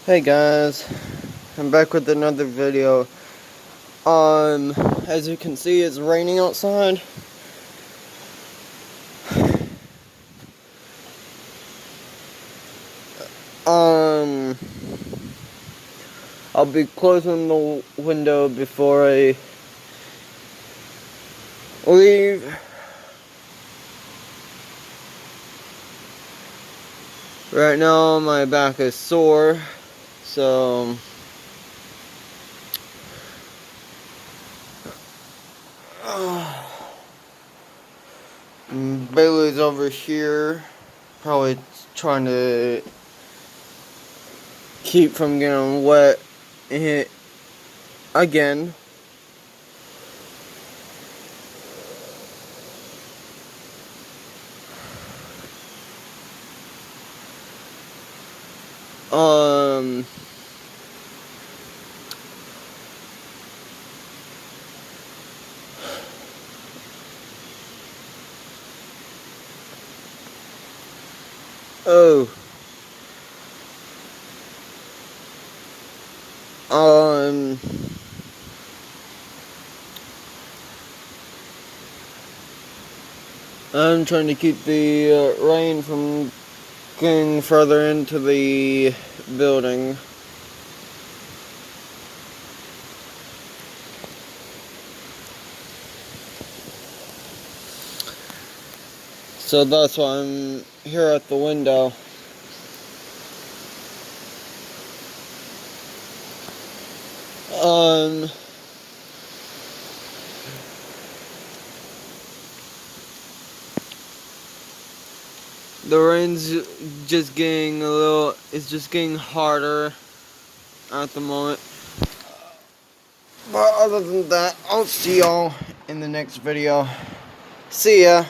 Hey guys, I'm back with another video. As you can see, it's raining outside. I'll be closing the window before I leave. Right now, my back is sore, so Bailey's over here, probably trying to keep from getting wet again. Oh. I'm trying to keep the rain from getting further into the building. So that's why I'm here at the window. The rain's just getting it's just getting harder at the moment. But other than that, I'll see y'all in the next video. See ya.